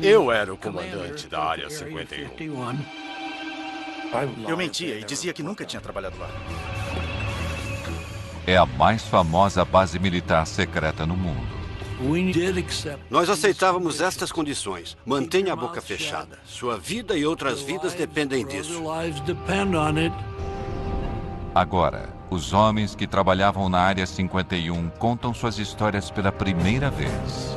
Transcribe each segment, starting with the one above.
Eu era o comandante da Área 51. Eu mentia e dizia que nunca tinha trabalhado lá. É a mais famosa base militar secreta no mundo. Nós aceitávamos estas condições. Mantenha a boca fechada. Sua vida e outras vidas dependem disso. Agora, os homens que trabalhavam na Área 51 contam suas histórias pela primeira vez.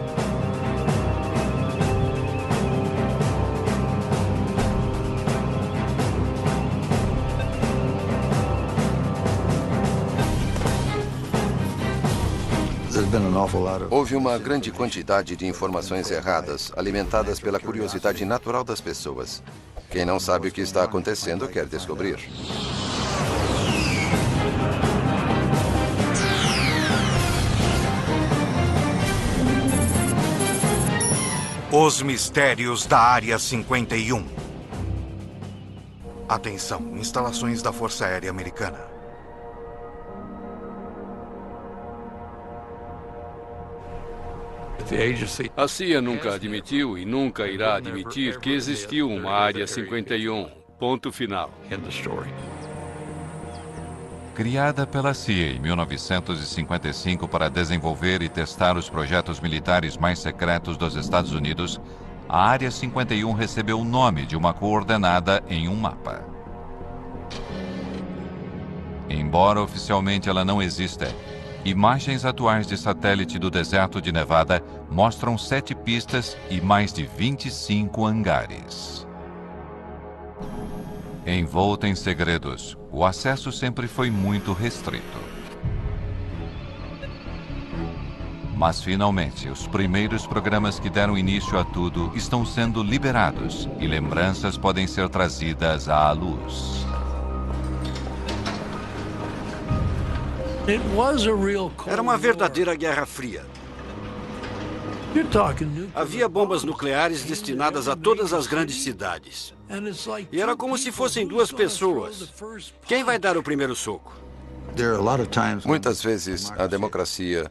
Houve uma grande quantidade de informações erradas, alimentadas pela curiosidade natural das pessoas. Quem não sabe o que está acontecendo quer descobrir. Os mistérios da Área 51. Atenção, instalações da Força Aérea Americana. A CIA nunca admitiu e nunca irá admitir que existiu uma Área 51. Ponto final. Criada pela CIA em 1955 para desenvolver e testar os projetos militares mais secretos dos Estados Unidos, a Área 51 recebeu o nome de uma coordenada em um mapa. Embora oficialmente ela não exista, imagens atuais de satélite do deserto de Nevada mostram 7 pistas e mais de 25 hangares. Envolta em segredos, o acesso sempre foi muito restrito. Mas, finalmente, os primeiros programas que deram início a tudo estão sendo liberados e lembranças podem ser trazidas à luz. Era uma verdadeira Guerra Fria. Havia bombas nucleares destinadas a todas as grandes cidades. E era como se fossem duas pessoas. Quem vai dar o primeiro soco? Muitas vezes, a democracia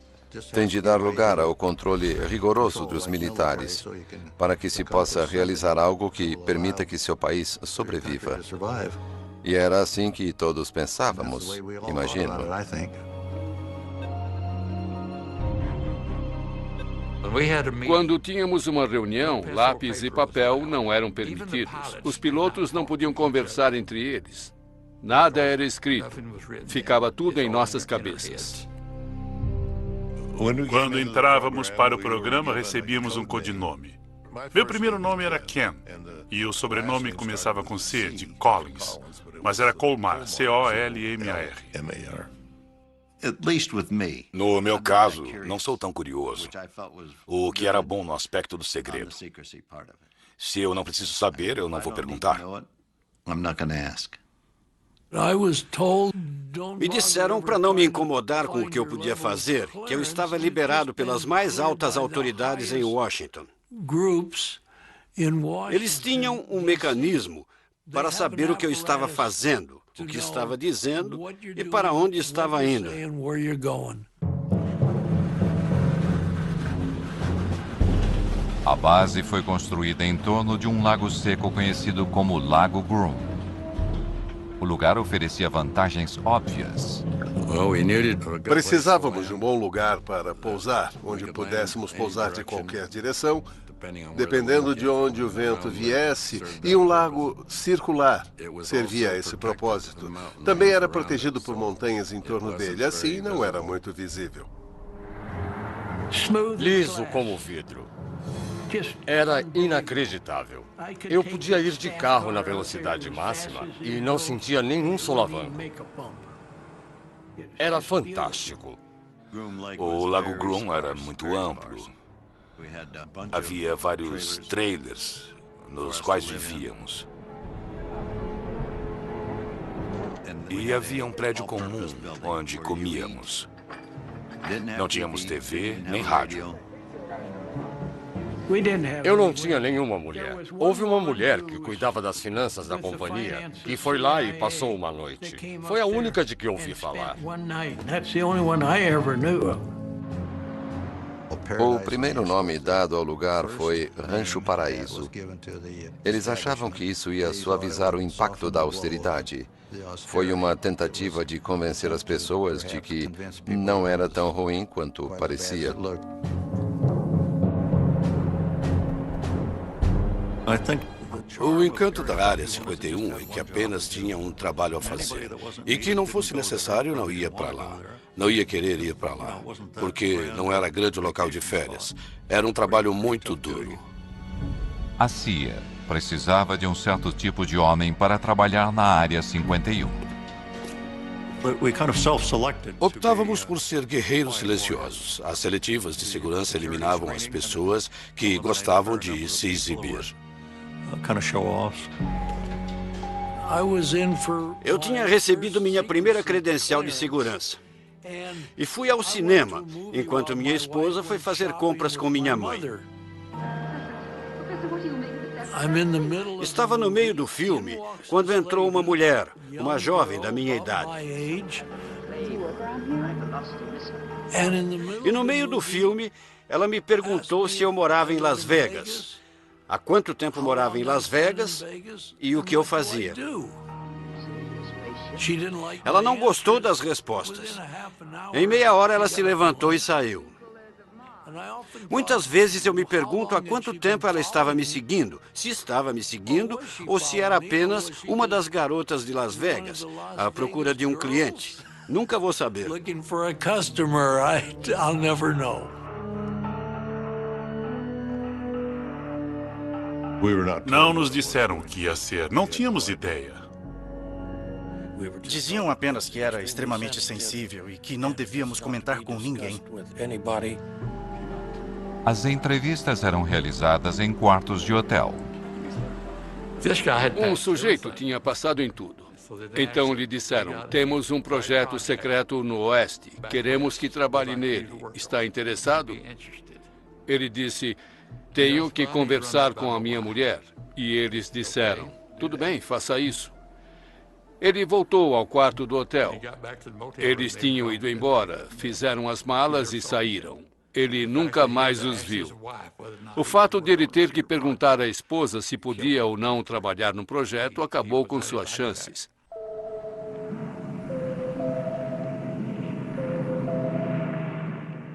tem de dar lugar ao controle rigoroso dos militares para que se possa realizar algo que permita que seu país sobreviva. E era assim que todos pensávamos, imagino. Quando tínhamos uma reunião, lápis e papel não eram permitidos. Os pilotos não podiam conversar entre eles. Nada era escrito. Ficava tudo em nossas cabeças. Quando entrávamos para o programa, recebíamos um codinome. Meu primeiro nome era Ken, e o sobrenome começava com C, de Collins, mas era Colmar, C-O-L-M-A-R. No meu caso, não sou tão curioso. O que era bom no aspecto do segredo. Se eu não preciso saber, eu não vou perguntar. Me disseram para não me incomodar com o que eu podia fazer, que eu estava liberado pelas mais altas autoridades em Washington. Eles tinham um mecanismo para saber o que eu estava fazendo, o que estava dizendo e para onde estava indo. A base foi construída em torno de um lago seco conhecido como Lago Groom. O lugar oferecia vantagens óbvias. Precisávamos de um bom lugar para pousar, onde pudéssemos pousar de qualquer direção, dependendo de onde o vento viesse, e um lago circular servia a esse propósito. Também era protegido por montanhas em torno dele, assim não era muito visível. Liso como vidro. Era inacreditável. Eu podia ir de carro na velocidade máxima e não sentia nenhum solavanco. Era fantástico. O Lago Groom era muito amplo. Havia vários trailers nos quais vivíamos. E havia um prédio comum onde comíamos. Não tínhamos TV nem rádio. Eu não tinha nenhuma mulher. Houve uma mulher que cuidava das finanças da companhia e foi lá e passou uma noite. Foi a única de que ouvi falar. O primeiro nome dado ao lugar foi Rancho Paraíso. Eles achavam que isso ia suavizar o impacto da austeridade. Foi uma tentativa de convencer as pessoas de que não era tão ruim quanto parecia. O encanto da Área 51 é que apenas tinha um trabalho a fazer. E que não fosse necessário, não ia para lá. Não ia querer ir para lá. Porque não era grande local de férias. Era um trabalho muito duro. A CIA precisava de um certo tipo de homem para trabalhar na Área 51. Optávamos por ser guerreiros silenciosos. As seletivas de segurança eliminavam as pessoas que gostavam de se exibir. Eu tinha recebido minha primeira credencial de segurança. E fui ao cinema, enquanto minha esposa foi fazer compras com minha mãe. Estava no meio do filme quando entrou uma mulher, uma jovem da minha idade. E no meio do filme, ela me perguntou se eu morava em Las Vegas, há quanto tempo morava em Las Vegas e o que eu fazia. Ela não gostou das respostas. Em meia hora, ela se levantou e saiu. Muitas vezes eu me pergunto há quanto tempo ela estava me seguindo, se estava me seguindo ou se era apenas uma das garotas de Las Vegas, à procura de um cliente. Nunca vou saber. Não nos disseram o que ia ser, não tínhamos ideia. Diziam apenas que era extremamente sensível e que não devíamos comentar com ninguém. As entrevistas eram realizadas em quartos de hotel. Um sujeito tinha passado em tudo. Então lhe disseram, temos um projeto secreto no Oeste. Queremos que trabalhe nele. Está interessado? Ele disse, tenho que conversar com a minha mulher. E eles disseram, tudo bem, faça isso. Ele voltou ao quarto do hotel. Eles tinham ido embora, fizeram as malas e saíram. Ele nunca mais os viu. O fato de ele ter que perguntar à esposa se podia ou não trabalhar no projeto acabou com suas chances.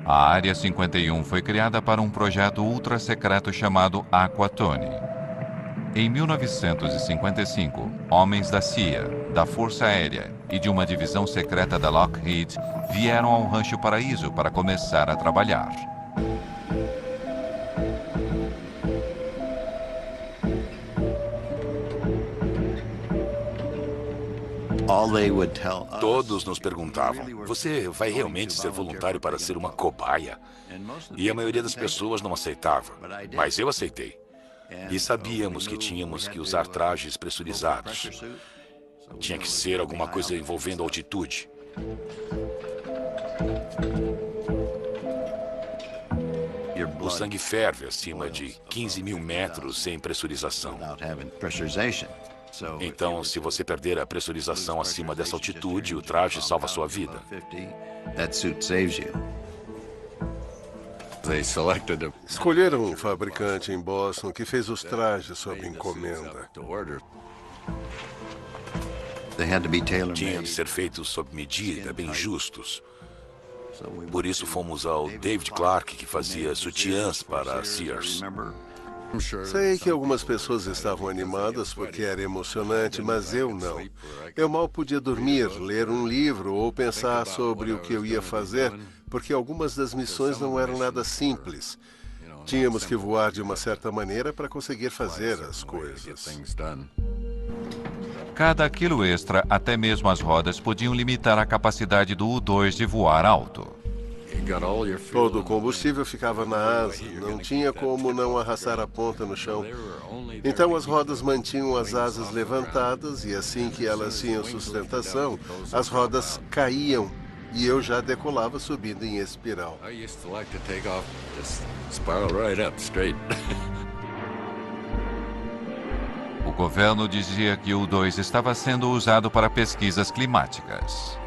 A Área 51 foi criada para um projeto ultra-secreto chamado Aquatone. Em 1955, homens da CIA, da Força Aérea e de uma divisão secreta da Lockheed vieram ao Rancho Paraíso para começar a trabalhar. Todos nos perguntavam, você vai realmente ser voluntário para ser uma cobaia? E a maioria das pessoas não aceitava, mas eu aceitei. E sabíamos que tínhamos que usar trajes pressurizados. Tinha que ser alguma coisa envolvendo altitude. O sangue ferve acima de 15 mil metros sem pressurização. Então, se você perder a pressurização acima dessa altitude, o traje salva sua vida. Escolheram um fabricante em Boston que fez os trajes sob encomenda. Tinham de ser feitos sob medida, bem justos. Por isso fomos ao David Clark, que fazia sutiãs para a Sears. Sei que algumas pessoas estavam animadas porque era emocionante, mas eu não. Eu mal podia dormir, ler um livro ou pensar sobre o que eu ia fazer, porque algumas das missões não eram nada simples. Tínhamos que voar de uma certa maneira para conseguir fazer as coisas. Cada quilo extra, até mesmo as rodas, podiam limitar a capacidade do U-2 de voar alto. Todo o combustível ficava na asa, não tinha como não arrastar a ponta no chão. Então as rodas mantinham as asas levantadas e assim que elas tinham sustentação, as rodas caíam e eu já decolava subindo em espiral. O governo dizia que o U-2 estava sendo usado para pesquisas climáticas.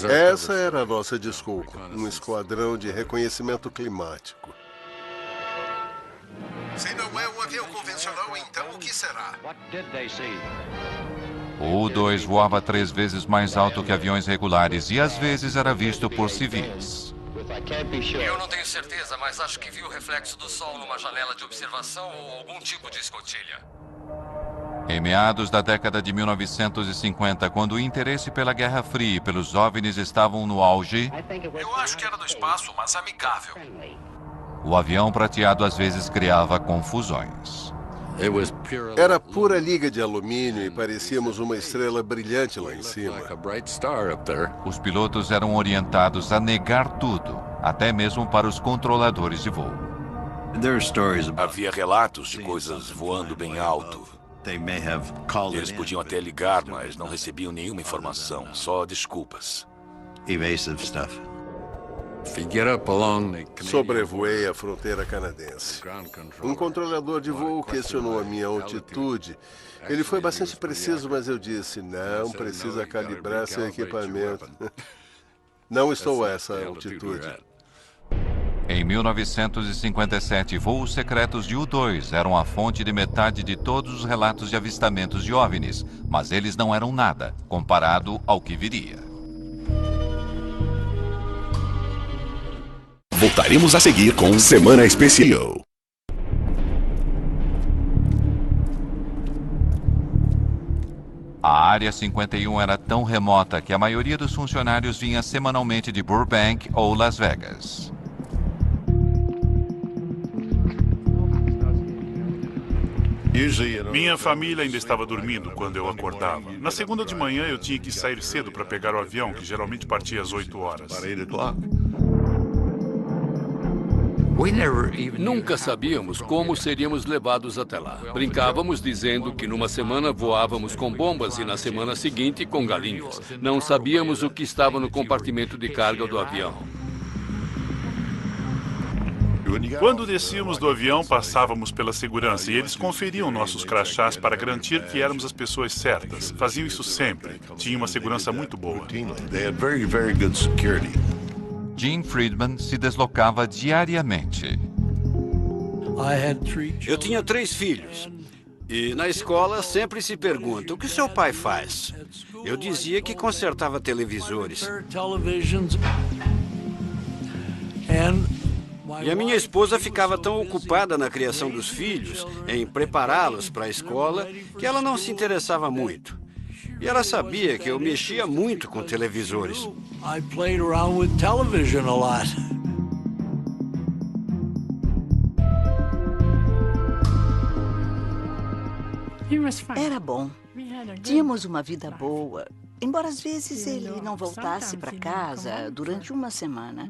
Essa era a nossa desculpa, um esquadrão de reconhecimento climático. Se não é um avião convencional, então o que será? O U-2 voava 3 vezes mais alto que aviões regulares e às vezes era visto por civis. Eu não tenho certeza, mas acho que vi o reflexo do sol numa janela de observação ou algum tipo de escotilha. Em meados da década de 1950, quando o interesse pela Guerra Fria e pelos OVNIs estavam no auge, Eu acho que era do espaço, mas amigável. o avião prateado às vezes criava confusões. Era pura liga de alumínio e parecíamos uma estrela brilhante lá em cima. Os pilotos eram orientados a negar tudo, até mesmo para os controladores de voo. Havia relatos de coisas voando bem alto. Eles podiam até ligar, mas não recebiam nenhuma informação, só desculpas. Sobrevoei a fronteira canadense. Um controlador de voo questionou a minha altitude. Ele foi bastante preciso, mas eu disse, não precisa calibrar seu equipamento. Não estou a essa altitude. Em 1957, voos secretos de U-2 eram a fonte de metade de todos os relatos de avistamentos de OVNIs, mas eles não eram nada, comparado ao que viria. Voltaremos a seguir com Semana Especial. A Área 51 era tão remota que a maioria dos funcionários vinha semanalmente de Burbank ou Las Vegas. Minha família ainda estava dormindo quando eu acordava. Na segunda de manhã eu tinha que sair cedo para pegar o avião, que geralmente partia às 8 horas. Nunca sabíamos como seríamos levados até lá. Brincávamos dizendo que numa semana voávamos com bombas e na semana seguinte com galinhas. Não sabíamos o que estava no compartimento de carga do avião. Quando descíamos do avião, passávamos pela segurança e eles conferiam nossos crachás para garantir que éramos as pessoas certas. Faziam isso sempre. Tinha uma segurança muito boa. Gene Friedman se deslocava diariamente. Eu tinha 3 filhos. E na escola sempre se pergunta, o que seu pai faz? Eu dizia que consertava televisores. E a minha esposa ficava tão ocupada na criação dos filhos, em prepará-los para a escola, que ela não se interessava muito. E ela sabia que eu mexia muito com televisores. Era bom. Tínhamos uma vida boa. Embora às vezes ele não voltasse para casa durante uma semana.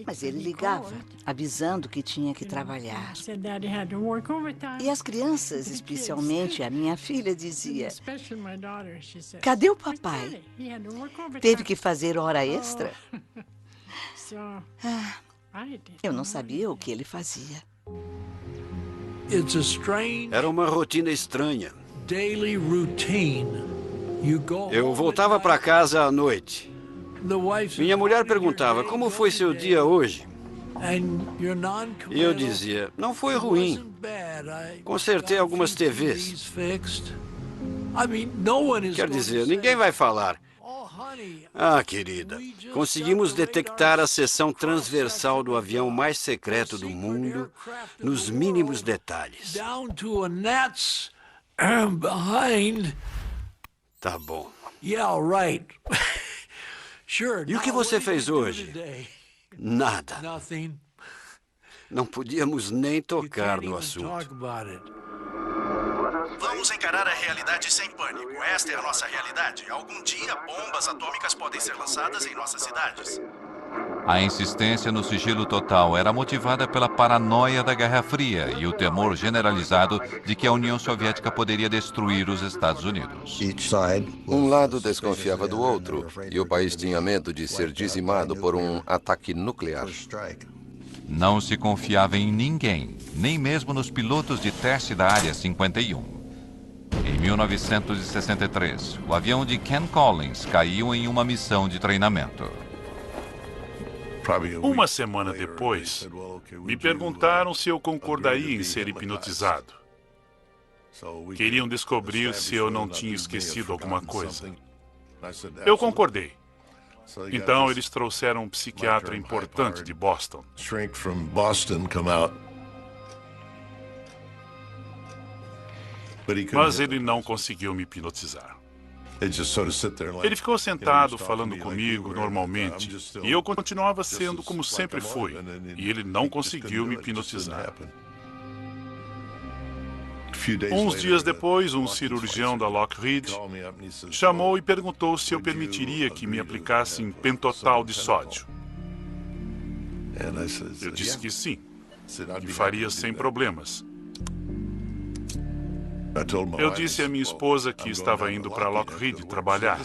Mas ele ligava, avisando que tinha que trabalhar. E as crianças, especialmente a minha filha, dizia, cadê o papai? Teve que fazer hora extra? Eu não sabia o que ele fazia. Era uma rotina estranha. Eu voltava para casa à noite. Minha mulher perguntava, como foi seu dia hoje? E eu dizia, não foi ruim. Consertei algumas TVs. Quer dizer, ninguém vai falar. Ah, querida, conseguimos detectar a seção transversal do avião mais secreto do mundo nos mínimos detalhes. Tá bom. E o que você fez hoje? Nada. Não podíamos nem tocar no assunto. Vamos encarar a realidade sem pânico. Esta é a nossa realidade. Algum dia, bombas atômicas podem ser lançadas em nossas cidades. A insistência no sigilo total era motivada pela paranoia da Guerra Fria e o temor generalizado de que a União Soviética poderia destruir os Estados Unidos. Um lado desconfiava do outro e o país tinha medo de ser dizimado por um ataque nuclear. Não se confiava em ninguém, nem mesmo nos pilotos de teste da Área 51. Em 1963, o avião de Ken Collins caiu em uma missão de treinamento. Uma semana depois, me perguntaram se eu concordaria em ser hipnotizado. Queriam descobrir se eu não tinha esquecido alguma coisa. Eu concordei. Então, eles trouxeram um psiquiatra importante de Boston. Mas ele não conseguiu me hipnotizar. Ele ficou sentado falando comigo normalmente, e eu continuava sendo como sempre fui, e ele não conseguiu me hipnotizar. Uns dias depois, um cirurgião da Lockheed chamou e perguntou se eu permitiria que me aplicassem pentotal de sódio. Eu disse que sim, que faria sem problemas. Eu disse à minha esposa que estava indo para Lockheed trabalhar.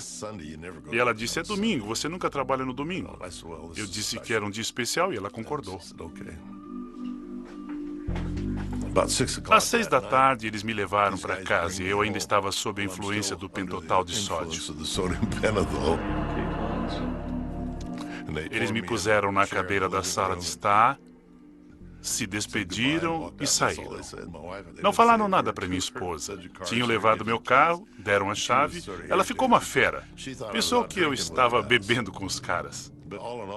E ela disse, é domingo, você nunca trabalha no domingo. Eu disse que era um dia especial e ela concordou. Às 6 da tarde, eles me levaram para casa e eu ainda estava sob a influência do pentotal de sódio. Eles me puseram na cadeira da sala de estar, se despediram e saíram. Não falaram nada para minha esposa. Tinham levado meu carro, deram a chave. Ela ficou uma fera. Pensou que eu estava bebendo com os caras.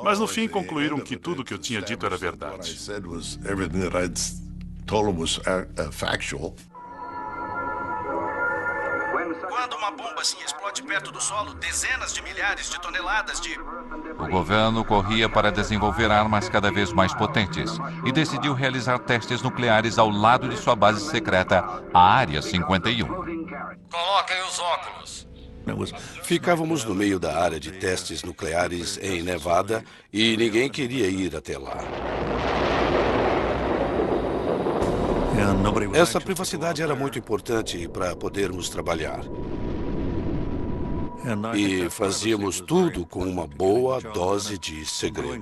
Mas no fim concluíram que tudo que eu tinha dito era verdade. Quando uma bomba assim explode perto do solo, dezenas de milhares de toneladas de... O governo corria para desenvolver armas cada vez mais potentes e decidiu realizar testes nucleares ao lado de sua base secreta, a Área 51. Coloquem os óculos. Ficávamos no meio da área de testes nucleares em Nevada e ninguém queria ir até lá. Essa privacidade era muito importante para podermos trabalhar. E fazíamos tudo com uma boa dose de segredo.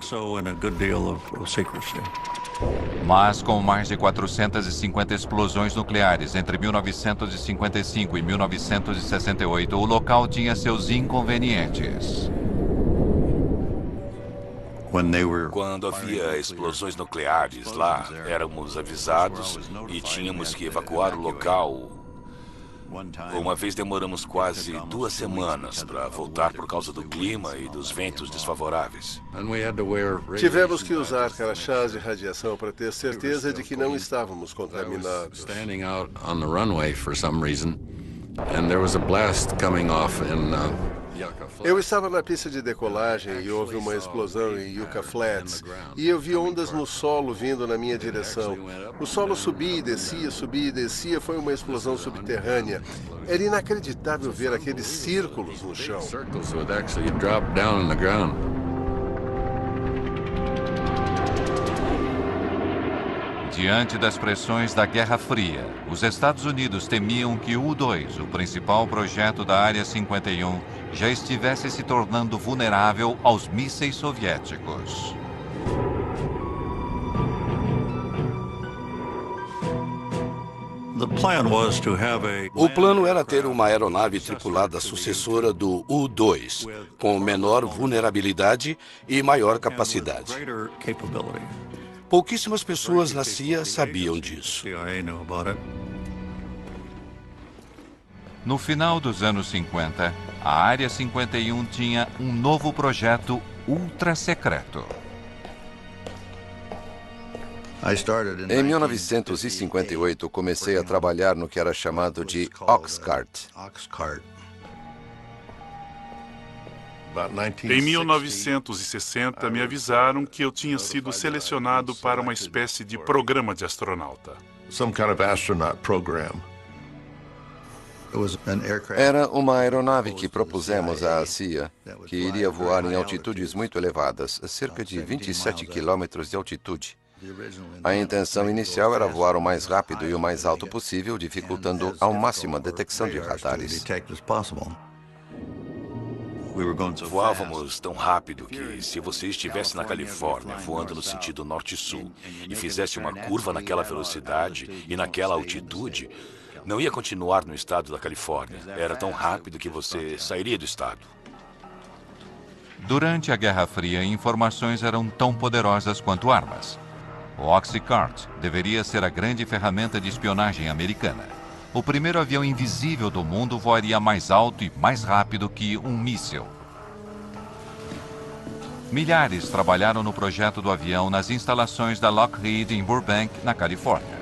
Mas com mais de 450 explosões nucleares entre 1955 e 1968, o local tinha seus inconvenientes. Quando havia explosões nucleares lá, éramos avisados e tínhamos que evacuar o local. Uma vez demoramos quase 2 semanas para voltar por causa do clima e dos ventos desfavoráveis. Tivemos que usar crachás de radiação para ter certeza de que não estávamos contaminados. Eu estava na pista de decolagem e houve uma explosão em Yucca Flats. E eu vi ondas no solo vindo na minha direção. O solo subia e descia. Foi uma explosão subterrânea. Era inacreditável ver aqueles círculos no chão. Diante das pressões da Guerra Fria, os Estados Unidos temiam que o U-2, o principal projeto da Área 51, já estivesse se tornando vulnerável aos mísseis soviéticos. O plano era ter uma aeronave tripulada sucessora do U-2, com menor vulnerabilidade e maior capacidade. Pouquíssimas pessoas na CIA sabiam disso. No final dos anos 50, a Área 51 tinha um novo projeto ultra secreto. Em 1958, comecei a trabalhar no que era chamado de Oxcart. Em 1960, me avisaram que eu tinha sido selecionado para uma espécie de programa de astronauta. Era uma aeronave que propusemos à CIA, que iria voar em altitudes muito elevadas, cerca de 27 quilômetros de altitude. A intenção inicial era voar o mais rápido e o mais alto possível, dificultando ao máximo a detecção de radares. Voávamos tão rápido que, se você estivesse na Califórnia, voando no sentido norte-sul, e fizesse uma curva naquela velocidade e naquela altitude, Não ia continuar no estado da Califórnia. Era tão rápido que você sairia do estado. Durante a Guerra Fria, informações eram tão poderosas quanto armas. O Oxycart deveria ser a grande ferramenta de espionagem americana. O primeiro avião invisível do mundo voaria mais alto e mais rápido que um míssil. Milhares trabalharam no projeto do avião nas instalações da Lockheed em Burbank, na Califórnia.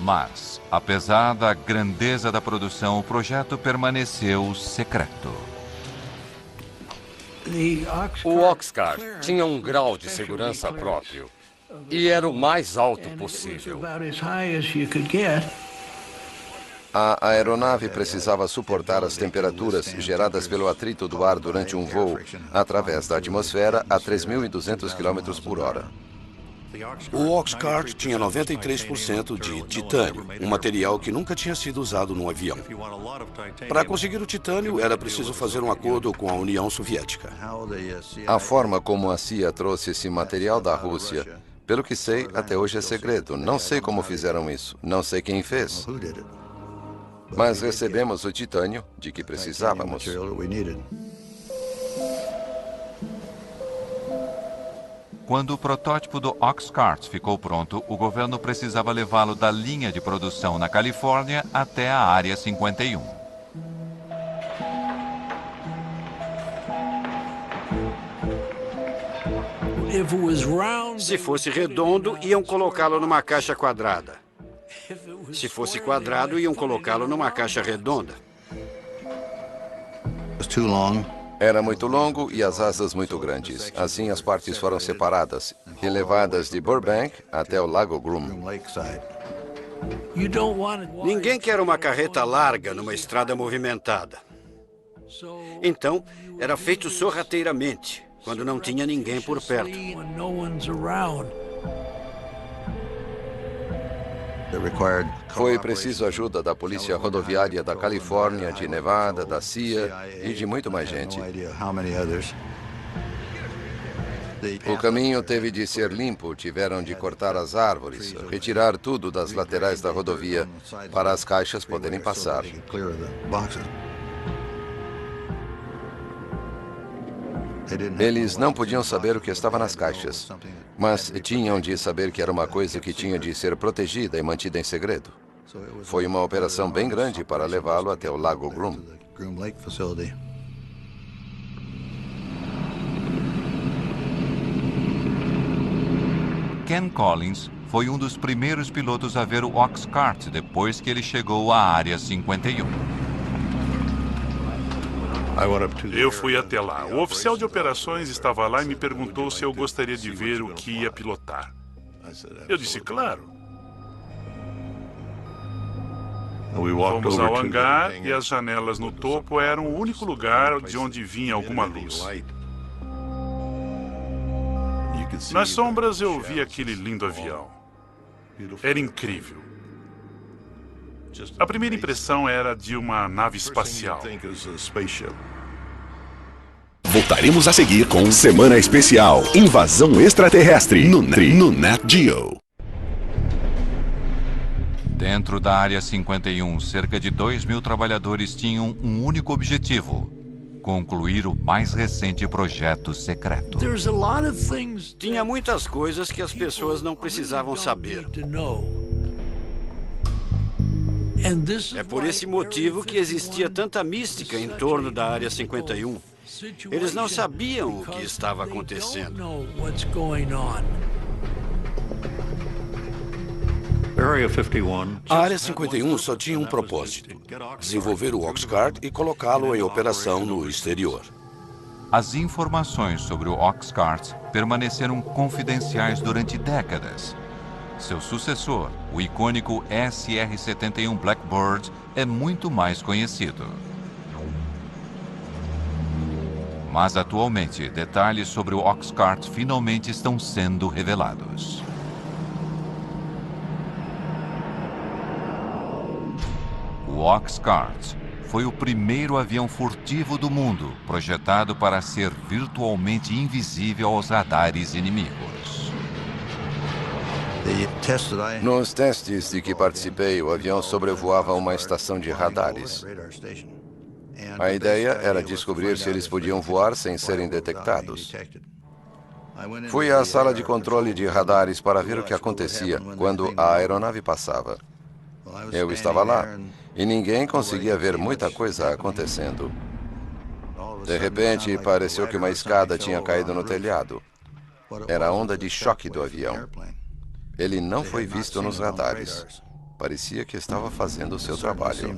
Mas, apesar da grandeza da produção, o projeto permaneceu secreto. O Oxcart tinha um grau de segurança próprio e era o mais alto possível. A aeronave precisava suportar as temperaturas geradas pelo atrito do ar durante um voo através da atmosfera a 3.200 km por hora. O Oxcart tinha 93% de titânio, um material que nunca tinha sido usado num avião. Para conseguir o titânio, era preciso fazer um acordo com a União Soviética. A forma como a CIA trouxe esse material da Rússia, pelo que sei, até hoje é segredo. Não sei como fizeram isso, não sei quem fez. Mas recebemos o titânio de que precisávamos. Quando o protótipo do Oxcart ficou pronto, o governo precisava levá-lo da linha de produção na Califórnia até a Área 51. Se fosse redondo, iam colocá-lo numa caixa quadrada. Se fosse quadrado, iam colocá-lo numa caixa redonda. Era muito longo e as asas muito grandes. Assim, as partes foram separadas e levadas de Burbank até o Lago Groom. Ninguém quer uma carreta larga numa estrada movimentada. Então, era feito sorrateiramente, quando não tinha ninguém por perto. Foi preciso ajuda da Polícia Rodoviária da Califórnia, de Nevada, da CIA e de muito mais gente. O caminho teve de ser limpo, tiveram de cortar as árvores, retirar tudo das laterais da rodovia para as caixas poderem passar. Eles não podiam saber o que estava nas caixas, mas tinham de saber que era uma coisa que tinha de ser protegida e mantida em segredo. Foi uma operação bem grande para levá-lo até o Lago Groom. Ken Collins foi um dos primeiros pilotos a ver o Oxcart depois que ele chegou à Área 51. Eu fui até lá. O oficial de operações estava lá e me perguntou se eu gostaria de ver o que ia pilotar. Eu disse, claro. Fomos ao hangar e as janelas no topo eram o único lugar de onde vinha alguma luz. Nas sombras eu vi aquele lindo avião. Era incrível. A primeira impressão era de uma nave espacial. Voltaremos a seguir com Semana Especial Invasão Extraterrestre no Nat Geo. Dentro da Área 51, cerca de 2.000 trabalhadores tinham um único objetivo: concluir o mais recente projeto secreto. Tinha muitas coisas que as pessoas não precisavam saber. É por esse motivo que existia tanta mística em torno da Área 51. Eles não sabiam o que estava acontecendo. A Área 51 só tinha um propósito: desenvolver o Oxcart e colocá-lo em operação no exterior. As informações sobre o Oxcart permaneceram confidenciais durante décadas. Seu sucessor, o icônico SR-71 Blackbird, é muito mais conhecido. Mas atualmente, detalhes sobre o Oxcart finalmente estão sendo revelados. O Oxcart foi o primeiro avião furtivo do mundo, projetado para ser virtualmente invisível aos radares inimigos. Nos testes de que participei, o avião sobrevoava uma estação de radares. A ideia era descobrir se eles podiam voar sem serem detectados. Fui à sala de controle de radares para ver o que acontecia quando a aeronave passava. Eu estava lá e ninguém conseguia ver muita coisa acontecendo. De repente, pareceu que uma escada tinha caído no telhado. Era a onda de choque do avião. Ele não foi visto nos radares. Parecia que estava fazendo o seu trabalho.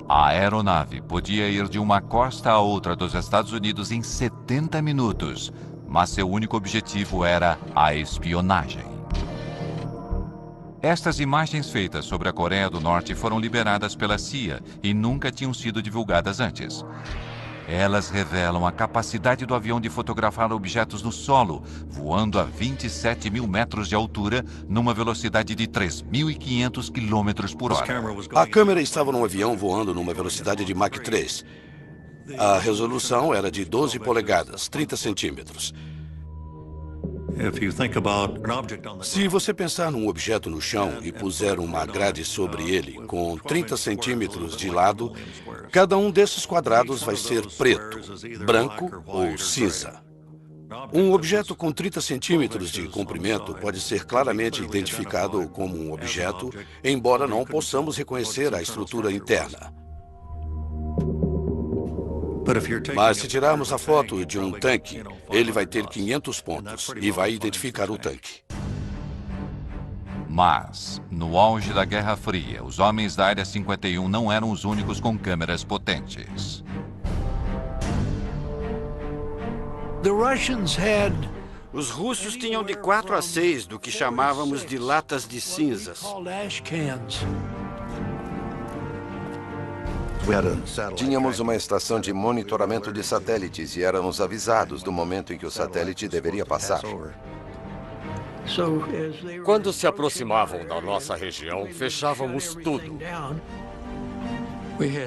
A aeronave podia ir de uma costa a outra dos Estados Unidos em 70 minutos, mas seu único objetivo era a espionagem. Estas imagens feitas sobre a Coreia do Norte foram liberadas pela CIA e nunca tinham sido divulgadas antes. Elas revelam a capacidade do avião de fotografar objetos no solo, voando a 27 mil metros de altura, numa velocidade de 3.500 km por hora. A câmera estava num avião voando numa velocidade de Mach 3. A resolução era de 12 polegadas, 30 centímetros. Se você pensar num objeto no chão e puser uma grade sobre ele com 30 centímetros de lado, cada um desses quadrados vai ser preto, branco ou cinza. Um objeto com 30 centímetros de comprimento pode ser claramente identificado como um objeto, embora não possamos reconhecer a estrutura interna. Mas se tirarmos a foto de um tanque, ele vai ter 500 pontos e vai identificar o tanque. Mas, no auge da Guerra Fria, os homens da Área 51 não eram os únicos com câmeras potentes. Os russos tinham de 4 a 6 do que chamávamos de latas de cinzas. Tínhamos uma estação de monitoramento de satélites e éramos avisados do momento em que o satélite deveria passar. Quando se aproximavam da nossa região, fechávamos tudo.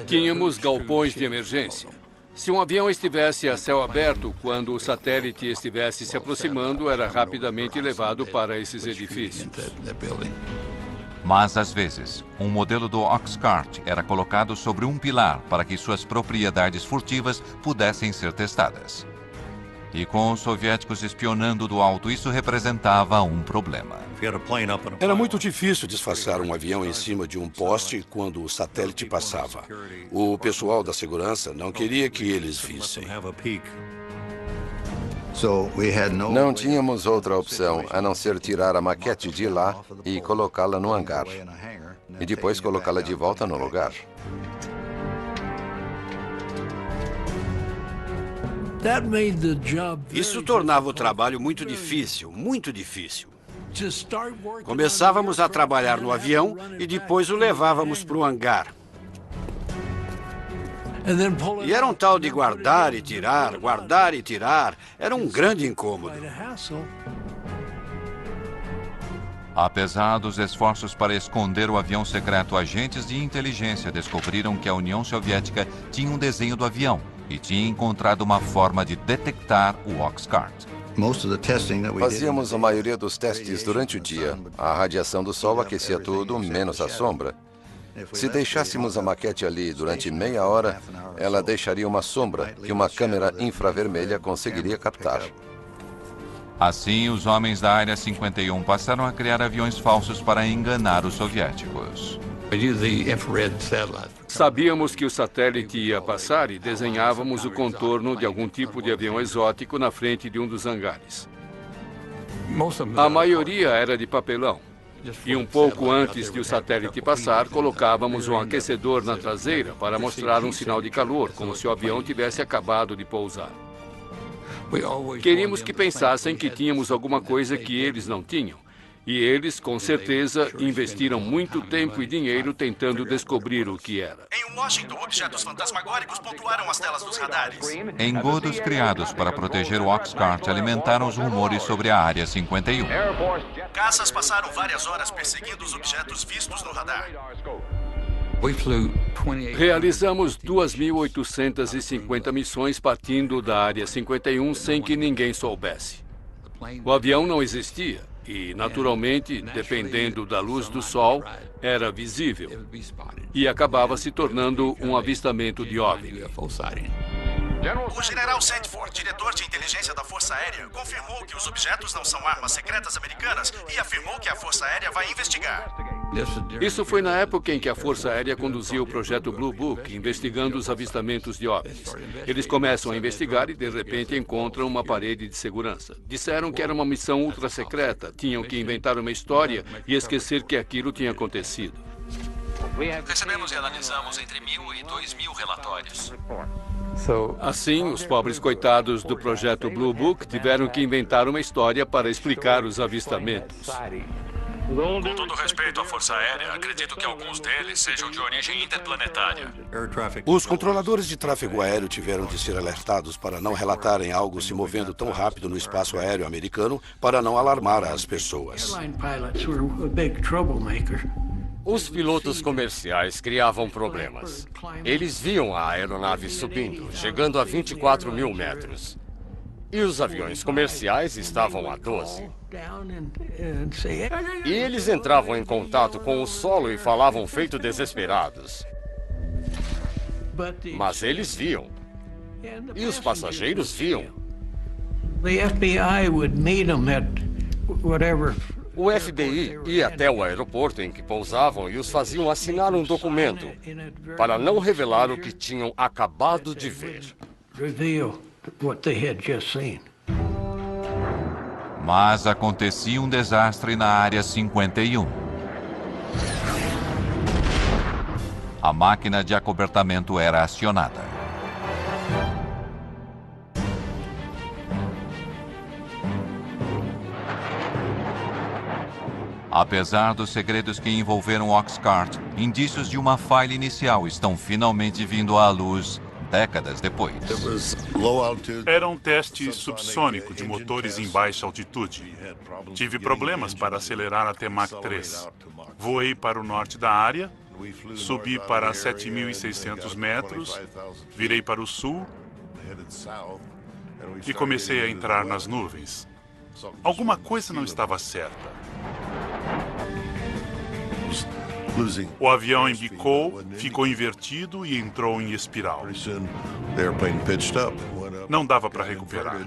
Tínhamos galpões de emergência. Se um avião estivesse a céu aberto, quando o satélite estivesse se aproximando, era rapidamente levado para esses edifícios. Mas, às vezes, um modelo do Oxcart era colocado sobre um pilar para que suas propriedades furtivas pudessem ser testadas. E com os soviéticos espionando do alto, isso representava um problema. Era muito difícil disfarçar um avião em cima de um poste quando o satélite passava. O pessoal da segurança não queria que eles vissem. Não tínhamos outra opção a não ser tirar a maquete de lá e colocá-la no hangar. E depois colocá-la de volta no lugar. Isso tornava o trabalho muito difícil, muito difícil. Começávamos a trabalhar no avião e depois o levávamos para o hangar. E era um tal de guardar e tirar, guardar e tirar. Era um grande incômodo. Apesar dos esforços para esconder o avião secreto, agentes de inteligência descobriram que a União Soviética tinha um desenho do avião e tinha encontrado uma forma de detectar o Oxcart. Fazíamos a maioria dos testes durante o dia. A radiação do sol aquecia tudo, menos a sombra. Se deixássemos a maquete ali durante meia hora, ela deixaria uma sombra que uma câmera infravermelha conseguiria captar. Assim, os homens da Área 51 passaram a criar aviões falsos para enganar os soviéticos. Sabíamos que o satélite ia passar e desenhávamos o contorno de algum tipo de avião exótico na frente de um dos hangares. A maioria era de papelão. E um pouco antes de o satélite passar, colocávamos um aquecedor na traseira para mostrar um sinal de calor, como se o avião tivesse acabado de pousar. Queríamos que pensassem que tínhamos alguma coisa que eles não tinham. E eles, com certeza, investiram muito tempo e dinheiro tentando descobrir o que era. Em Washington, objetos fantasmagóricos pontuaram as telas dos radares. Engodos criados para proteger o Oxcart alimentaram os rumores sobre a Área 51. Caças passaram várias horas perseguindo os objetos vistos no radar. Realizamos 2.850 missões partindo da Área 51 sem que ninguém soubesse. O avião não existia e, naturalmente, dependendo da luz do sol, era visível e acabava se tornando um avistamento de OVNI. O general Sandford, diretor de inteligência da Força Aérea, confirmou que os objetos não são armas secretas americanas e afirmou que a Força Aérea vai investigar. Isso foi na época em que a Força Aérea conduzia o projeto Blue Book, investigando os avistamentos de OVNIs. Eles começam a investigar e, de repente, encontram uma parede de segurança. Disseram que era uma missão ultra secreta, tinham que inventar uma história e esquecer que aquilo tinha acontecido. Recebemos e analisamos entre 1.000 e 2.000 relatórios. Assim, os pobres coitados do projeto Blue Book tiveram que inventar uma história para explicar os avistamentos. Com todo respeito à Força Aérea, acredito que alguns deles sejam de origem interplanetária. Os controladores de tráfego aéreo tiveram de ser alertados para não relatarem algo se movendo tão rápido no espaço aéreo americano para não alarmar as pessoas. Os pilotos comerciais criavam problemas. Eles viam a aeronave subindo, chegando a 24 mil metros. E os aviões comerciais estavam a 12. E eles entravam em contato com o solo e falavam feito desesperados. Mas eles viam. E os passageiros viam. O FBI ia até o aeroporto em que pousavam e os faziam assinar um documento para não revelar o que tinham acabado de ver. Mas acontecia um desastre na Área 51. A máquina de acobertamento era acionada. Apesar dos segredos que envolveram Oxcart, indícios de uma falha inicial estão finalmente vindo à luz décadas depois. Era um teste subsônico de motores em baixa altitude. Tive problemas para acelerar até Mach 3. Voei para o norte da área, subi para 7.600 metros, virei para o sul e comecei a entrar nas nuvens. Alguma coisa não estava certa. O avião embicou, ficou invertido e entrou em espiral. Não dava para recuperar.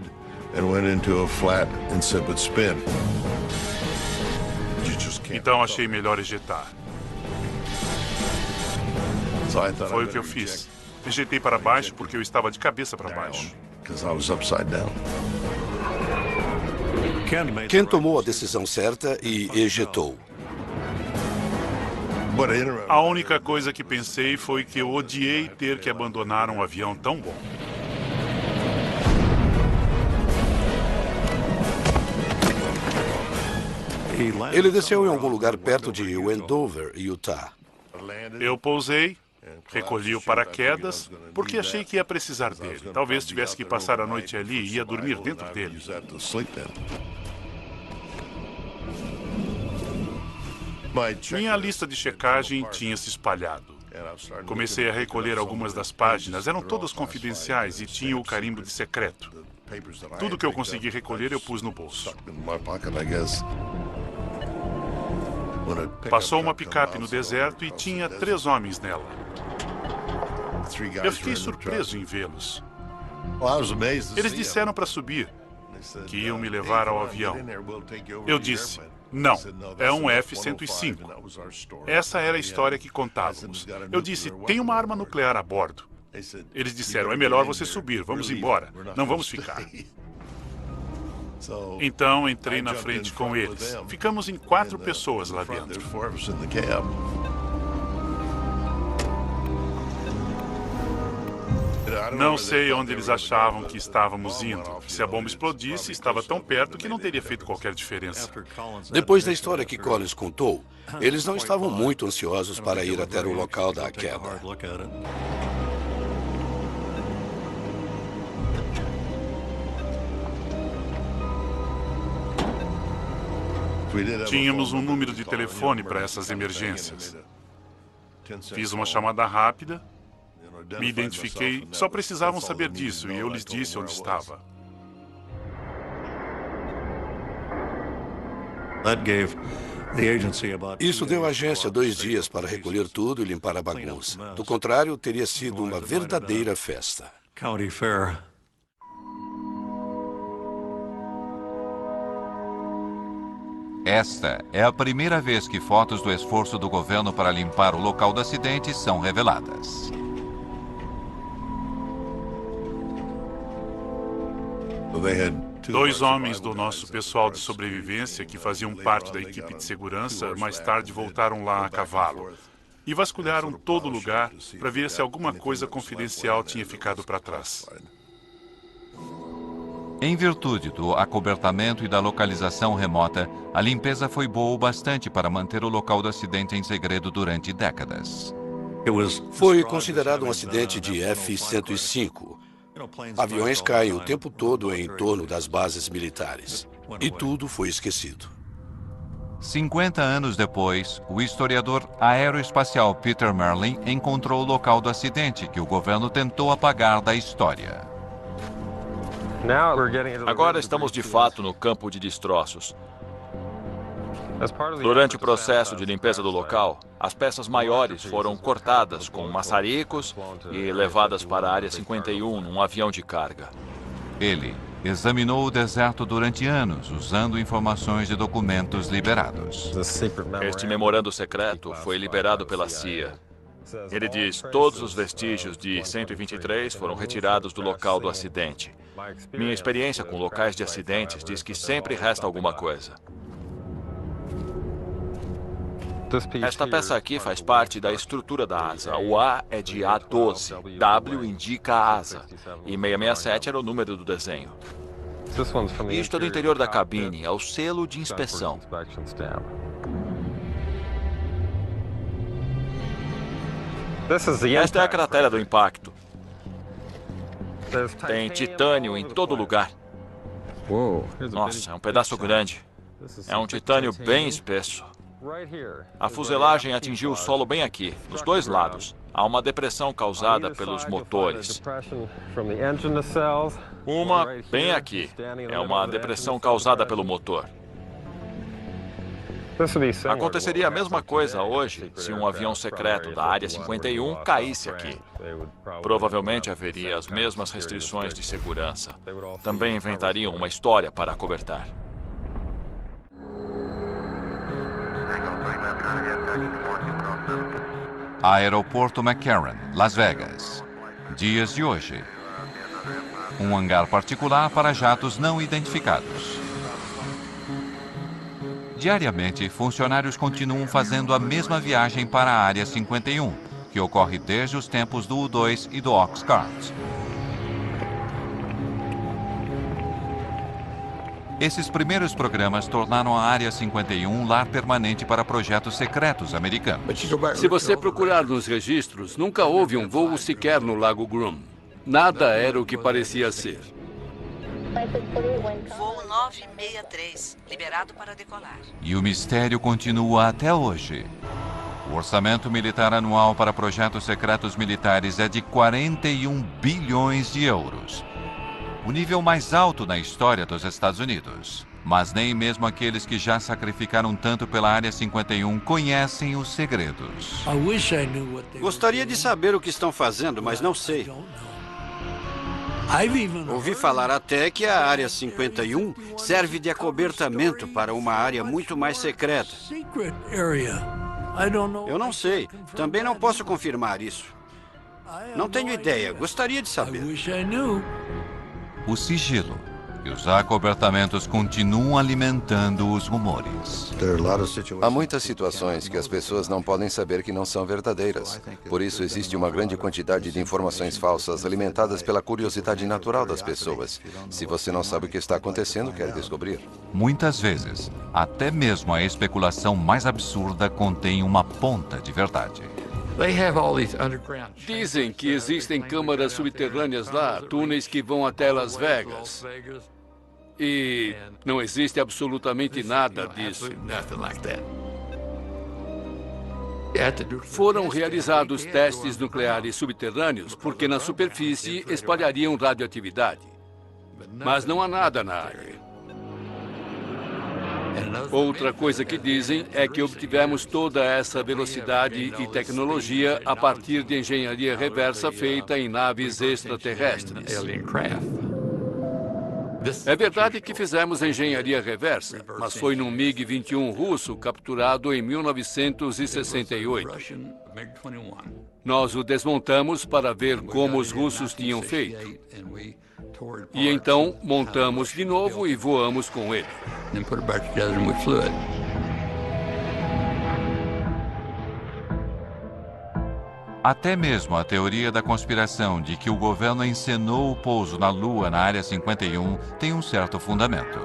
Então achei melhor ejetar. Foi o que eu fiz. Ejetei para baixo porque eu estava de cabeça para baixo. Ken tomou a decisão certa e ejetou. A única coisa que pensei foi que eu odiei ter que abandonar um avião tão bom. Ele desceu em algum lugar perto de Wendover, Utah. Eu pousei, recolhi o paraquedas, porque achei que ia precisar dele. Talvez tivesse que passar a noite ali e ia dormir dentro dele. Minha lista de checagem tinha se espalhado. Comecei a recolher algumas das páginas, eram todas confidenciais e tinham o carimbo de secreto. Tudo que eu consegui recolher eu pus no bolso. Passou uma picape no deserto e tinha 3 homens nela. Eu fiquei surpreso em vê-los. Eles disseram para subir, que iam me levar ao avião. Eu disse, não, é um F-105. Essa era a história que contávamos. Eu disse, tem uma arma nuclear a bordo. Eles disseram, é melhor você subir, vamos embora, não vamos ficar. Então entrei na frente com eles. Ficamos em 4 pessoas lá dentro. Não sei onde eles achavam que estávamos indo. Se a bomba explodisse, estava tão perto que não teria feito qualquer diferença. Depois da história que Collins contou, eles não estavam muito ansiosos para ir até o local da queda. Tínhamos um número de telefone para essas emergências. Fiz uma chamada rápida. Me identifiquei, só precisavam saber disso e eu lhes disse onde estava. Isso deu à agência 2 dias para recolher tudo e limpar a bagunça. Do contrário, teria sido uma verdadeira festa. Esta é a primeira vez que fotos do esforço do governo para limpar o local do acidente são reveladas. Dois homens do nosso pessoal de sobrevivência, que faziam parte da equipe de segurança, mais tarde voltaram lá a cavalo e vasculharam todo o lugar para ver se alguma coisa confidencial tinha ficado para trás. Em virtude do acobertamento e da localização remota, a limpeza foi boa o bastante para manter o local do acidente em segredo durante décadas. Foi considerado um acidente de F-105. Aviões caem o tempo todo em torno das bases militares. E tudo foi esquecido. 50 anos depois, o historiador aeroespacial Peter Merlin encontrou o local do acidente que o governo tentou apagar da história. Agora estamos de fato no campo de destroços. Durante o processo de limpeza do local, as peças maiores foram cortadas com maçaricos e levadas para a Área 51 num avião de carga. Ele examinou o deserto durante anos, usando informações de documentos liberados. Este memorando secreto foi liberado pela CIA. Ele diz: todos os vestígios de 123 foram retirados do local do acidente. Minha experiência com locais de acidentes diz que sempre resta alguma coisa. Esta peça aqui faz parte da estrutura da asa. O A é de A12, W indica a asa, e 667 era o número do desenho. Isto é do interior da cabine, é o selo de inspeção. Esta é a cratera do impacto. Tem titânio em todo lugar. Nossa, é um pedaço grande. É um titânio bem espesso. A fuselagem atingiu o solo bem aqui, nos dois lados. Há uma depressão causada pelos motores. Uma bem aqui. É uma depressão causada pelo motor. Aconteceria a mesma coisa hoje se um avião secreto da Área 51 caísse aqui. Provavelmente haveria as mesmas restrições de segurança. Também inventariam uma história para acobertar. Aeroporto McCarran, Las Vegas. Dias de hoje. Um hangar particular para jatos não identificados. Diariamente, funcionários continuam fazendo a mesma viagem para a Área 51, que ocorre desde os tempos do U-2 e do Oxcart. Esses primeiros programas tornaram a Área 51 um lar permanente para projetos secretos americanos. Se você procurar nos registros, nunca houve um voo sequer no Lago Groom. Nada era o que parecia ser. Voo 963, liberado para decolar. E o mistério continua até hoje. O orçamento militar anual para projetos secretos militares é de 41 bilhões de euros. O nível mais alto na história dos Estados Unidos. Mas nem mesmo aqueles que já sacrificaram tanto pela Área 51 conhecem os segredos. Gostaria de saber o que estão fazendo, mas não sei. Ouvi falar até que a Área 51 serve de acobertamento para uma área muito mais secreta. Eu não sei. Também não posso confirmar isso. Não tenho ideia. Gostaria de saber. O sigilo e os acobertamentos continuam alimentando os rumores. Há muitas situações que as pessoas não podem saber que não são verdadeiras. Por isso, existe uma grande quantidade de informações falsas alimentadas pela curiosidade natural das pessoas. Se você não sabe o que está acontecendo, quer descobrir. Muitas vezes, até mesmo a especulação mais absurda contém uma ponta de verdade. Dizem que existem câmaras subterrâneas lá, túneis que vão até Las Vegas. E não existe absolutamente nada disso. Foram realizados testes nucleares subterrâneos porque na superfície espalhariam radioatividade. Mas não há nada na área. Outra coisa que dizem é que obtivemos toda essa velocidade e tecnologia a partir de engenharia reversa feita em naves extraterrestres. É verdade que fizemos engenharia reversa, mas foi num MiG-21 russo capturado em 1968. Nós o desmontamos para ver como os russos tinham feito. E então montamos de novo e voamos com ele. Até mesmo a teoria da conspiração de que o governo encenou o pouso na Lua na Área 51 tem um certo fundamento.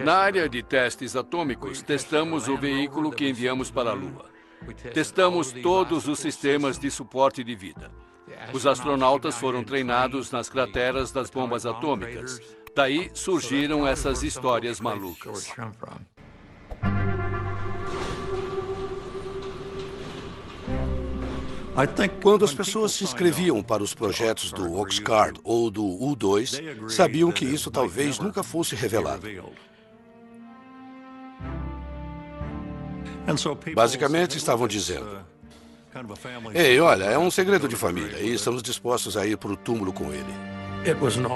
Na área de testes atômicos, testamos o veículo que enviamos para a Lua. Testamos todos os sistemas de suporte de vida. Os astronautas foram treinados nas crateras das bombas atômicas. Daí surgiram essas histórias malucas. Quando as pessoas se inscreviam para os projetos do Oxcart ou do U-2, sabiam que isso talvez nunca fosse revelado. Basicamente, estavam dizendo: ei, olha, é um segredo de família e estamos dispostos a ir para o túmulo com ele.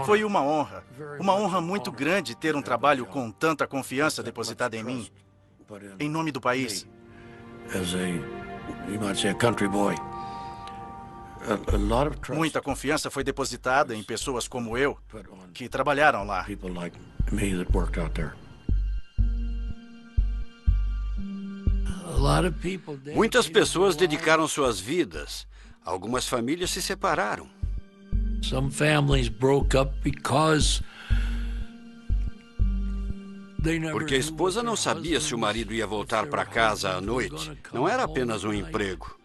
Foi uma honra muito grande ter um trabalho com tanta confiança depositada em mim, em nome do país. Muita confiança foi depositada em pessoas como eu, que trabalharam lá. Muitas pessoas dedicaram suas vidas. Algumas famílias se separaram. Porque a esposa não sabia se o marido ia voltar para casa à noite. Não era apenas um emprego.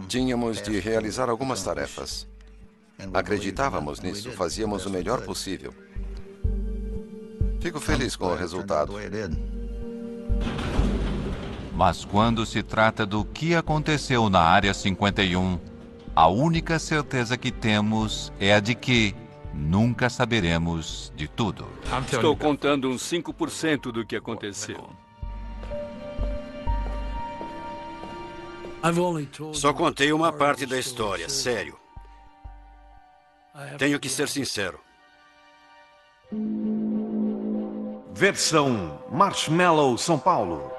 Tínhamos de realizar algumas tarefas. Acreditávamos nisso, fazíamos o melhor possível. Fico feliz com o resultado. Mas quando se trata do que aconteceu na Área 51, a única certeza que temos é a de que nunca saberemos de tudo. Estou contando uns 5% do que aconteceu. Só contei uma parte da história, sério. Tenho que ser sincero. Versão Marshmallow São Paulo.